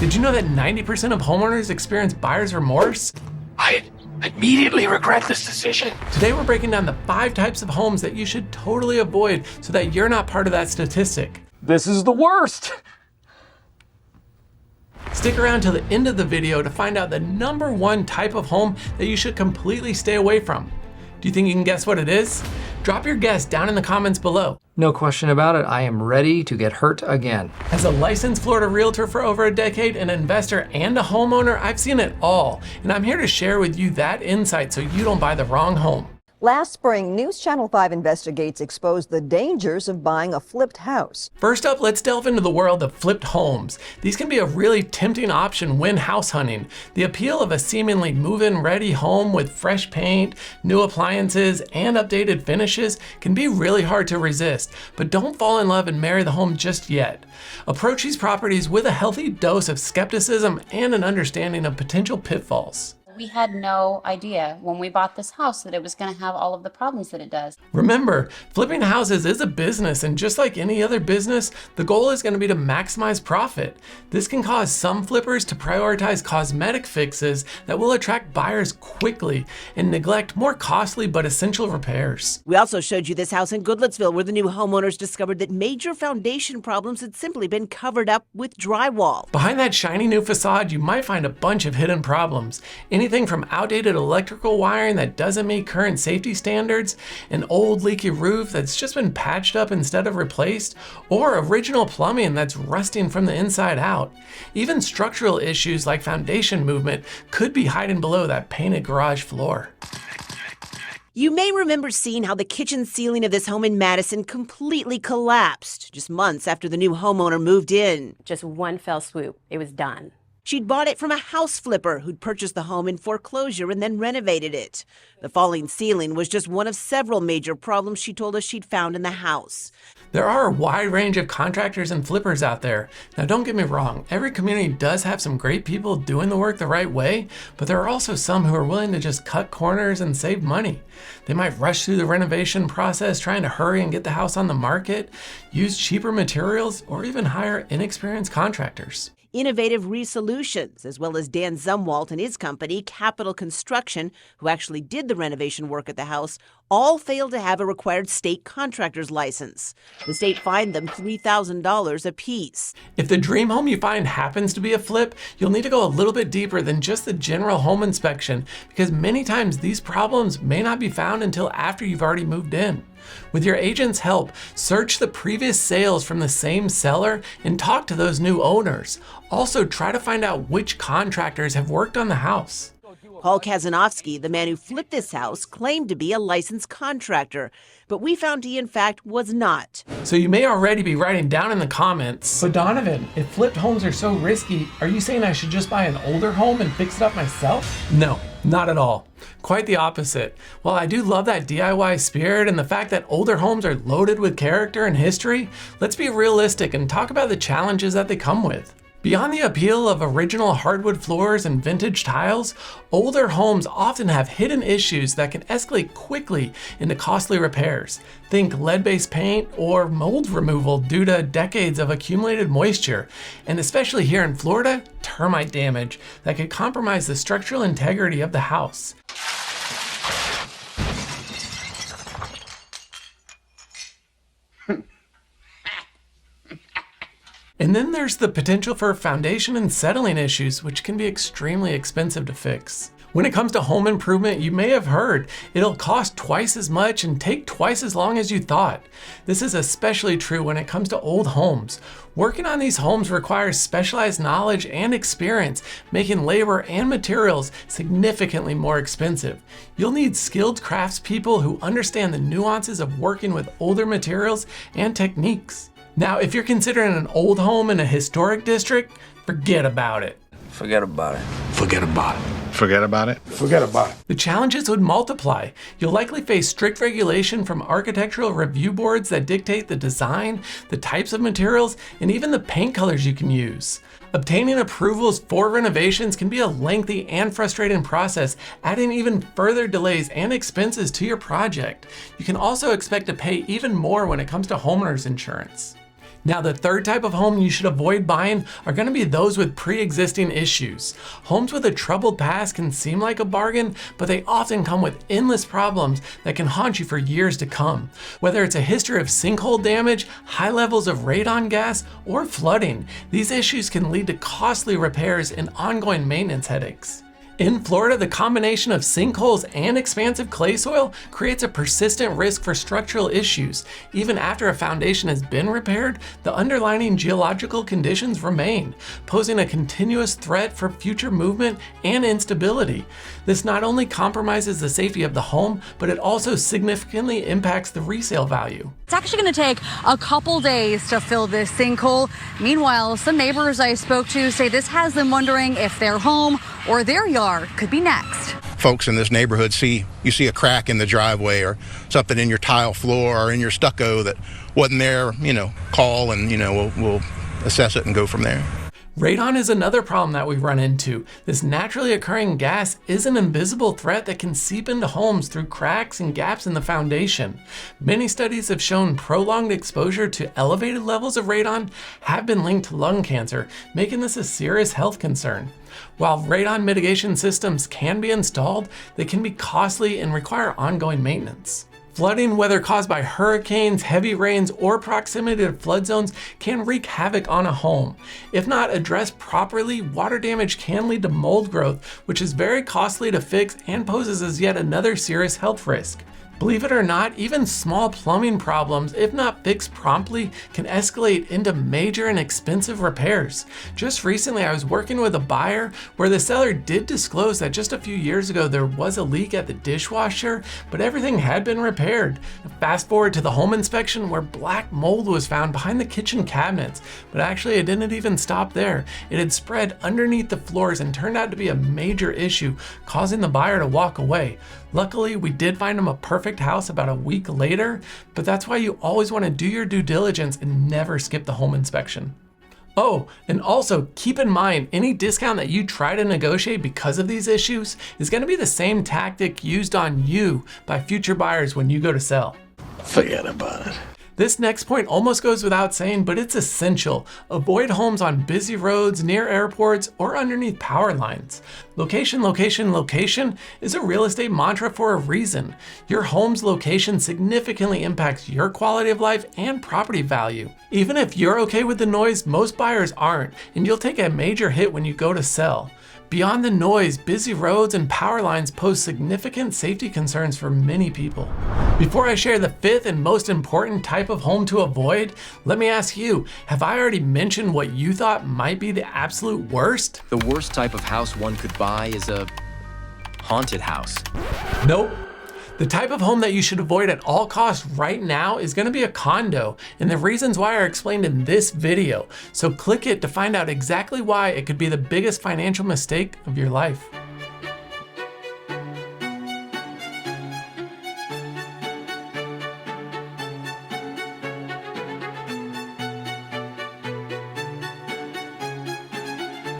Did you know that 90% of homeowners experience buyer's remorse? I immediately regret this decision. Today we're breaking down the 5 types of homes that you should totally avoid so that you're not part of that statistic. This is the worst. Stick around till the end of the video to find out the #1 type of home that you should completely stay away from. Do you think you can guess what it is? Drop your guess down in the comments below. No question about it, I am ready to get hurt again. As a licensed Florida realtor for over a decade, an investor and a homeowner, I've seen it all. And I'm here to share with you that insight so you don't buy the wrong home. Last spring, News Channel 5 investigates exposed the dangers of buying a flipped house. First up, let's delve into the world of flipped homes. These can be a really tempting option when house hunting. The appeal of a seemingly move-in ready home with fresh paint, new appliances, and updated finishes can be really hard to resist, but don't fall in love and marry the home just yet. Approach these properties with a healthy dose of skepticism and an understanding of potential pitfalls. We had no idea when we bought this house that it was going to have all of the problems that it does. Remember, flipping houses is a business, and just like any other business, the goal is going to be to maximize profit. This can cause some flippers to prioritize cosmetic fixes that will attract buyers quickly and neglect more costly but essential repairs. We also showed you this house in Goodlettsville where the new homeowners discovered that major foundation problems had simply been covered up with drywall. Behind that shiny new facade, you might find a bunch of hidden problems. Anything from outdated electrical wiring that doesn't meet current safety standards, an old leaky roof that's just been patched up instead of replaced, or original plumbing that's rusting from the inside out. Even structural issues like foundation movement could be hiding below that painted garage floor. You may remember seeing how the kitchen ceiling of this home in Madison completely collapsed just months after the new homeowner moved in. Just one fell swoop, it was done. She'd bought it from a house flipper who'd purchased the home in foreclosure and then renovated it. The falling ceiling was just one of several major problems she told us she'd found in the house. There are a wide range of contractors and flippers out there. Now don't get me wrong, every community does have some great people doing the work the right way, but there are also some who are willing to just cut corners and save money. They might rush through the renovation process trying to hurry and get the house on the market, use cheaper materials, or even hire inexperienced contractors. Innovative Resolutions, as well as Dan Zumwalt and his company, Capital Construction, who actually did the renovation work at the house, all failed to have a required state contractor's license. The state fined them $3,000 apiece. If the dream home you find happens to be a flip, you'll need to go a little bit deeper than just the general home inspection, because many times these problems may not be found until after you've already moved in. With your agent's help, search the previous sales from the same seller and talk to those new owners. Also, try to find out which contractors have worked on the house. Paul Kazanovsky, the man who flipped this house, claimed to be a licensed contractor, but we found he in fact was not. So you may already be writing down in the comments, but Donavan, if flipped homes are so risky, are you saying I should just buy an older home and fix it up myself? No, not at all. Quite the opposite. While I do love that DIY spirit and the fact that older homes are loaded with character and history, let's be realistic and talk about the challenges that they come with. Beyond the appeal of original hardwood floors and vintage tiles, older homes often have hidden issues that can escalate quickly into costly repairs. Think lead-based paint or mold removal due to decades of accumulated moisture, and especially here in Florida, termite damage that could compromise the structural integrity of the house. And then there's the potential for foundation and settling issues, which can be extremely expensive to fix. When it comes to home improvement, you may have heard it'll cost twice as much and take twice as long as you thought. This is especially true when it comes to old homes. Working on these homes requires specialized knowledge and experience, making labor and materials significantly more expensive. You'll need skilled craftspeople who understand the nuances of working with older materials and techniques. Now, if you're considering an old home in a historic district, forget about it. Forget about it. Forget about it. Forget about it. Forget about it. The challenges would multiply. You'll likely face strict regulation from architectural review boards that dictate the design, the types of materials, and even the paint colors you can use. Obtaining approvals for renovations can be a lengthy and frustrating process, adding even further delays and expenses to your project. You can also expect to pay even more when it comes to homeowners insurance. Now, the third type of home you should avoid buying are going to be those with pre-existing issues. Homes with a troubled past can seem like a bargain, but they often come with endless problems that can haunt you for years to come. Whether it's a history of sinkhole damage, high levels of radon gas, or flooding, these issues can lead to costly repairs and ongoing maintenance headaches. In Florida, the combination of sinkholes and expansive clay soil creates a persistent risk for structural issues. Even after a foundation has been repaired, the underlying geological conditions remain, posing a continuous threat for future movement and instability. This not only compromises the safety of the home, but it also significantly impacts the resale value. It's actually going to take a couple days to fill this sinkhole. Meanwhile, some neighbors I spoke to say this has them wondering if their home or their yard could be next. Folks in this neighborhood you see a crack in the driveway or something in your tile floor or in your stucco that wasn't there, call and, we'll assess it and go from there. Radon is another problem that we run into. This naturally occurring gas is an invisible threat that can seep into homes through cracks and gaps in the foundation. Many studies have shown prolonged exposure to elevated levels of radon have been linked to lung cancer, making this a serious health concern. While radon mitigation systems can be installed, they can be costly and require ongoing maintenance. Flooding, whether caused by hurricanes, heavy rains, or proximity to flood zones, can wreak havoc on a home. If not addressed properly, water damage can lead to mold growth, which is very costly to fix and poses as yet another serious health risk. Believe it or not, even small plumbing problems, if not fixed promptly, can escalate into major and expensive repairs. Just recently, I was working with a buyer where the seller did disclose that just a few years ago there was a leak at the dishwasher, but everything had been repaired. Fast forward to the home inspection where black mold was found behind the kitchen cabinets, but actually it didn't even stop there. It had spread underneath the floors and turned out to be a major issue, causing the buyer to walk away. Luckily, we did find him a perfect house about a week later, but that's why you always want to do your due diligence and never skip the home inspection. Oh, and also keep in mind, any discount that you try to negotiate because of these issues is going to be the same tactic used on you by future buyers when you go to sell. Forget about it. This next point almost goes without saying, but it's essential. Avoid homes on busy roads, near airports, or underneath power lines. Location, location, location is a real estate mantra for a reason. Your home's location significantly impacts your quality of life and property value. Even if you're okay with the noise, most buyers aren't, and you'll take a major hit when you go to sell. Beyond the noise, busy roads and power lines pose significant safety concerns for many people. Before I share the fifth and most important type of home to avoid, let me ask you, have I already mentioned what you thought might be the absolute worst? The worst type of house one could buy is a haunted house. Nope. The type of home that you should avoid at all costs right now is going to be a condo, and the reasons why are explained in this video. So click it to find out exactly why it could be the biggest financial mistake of your life.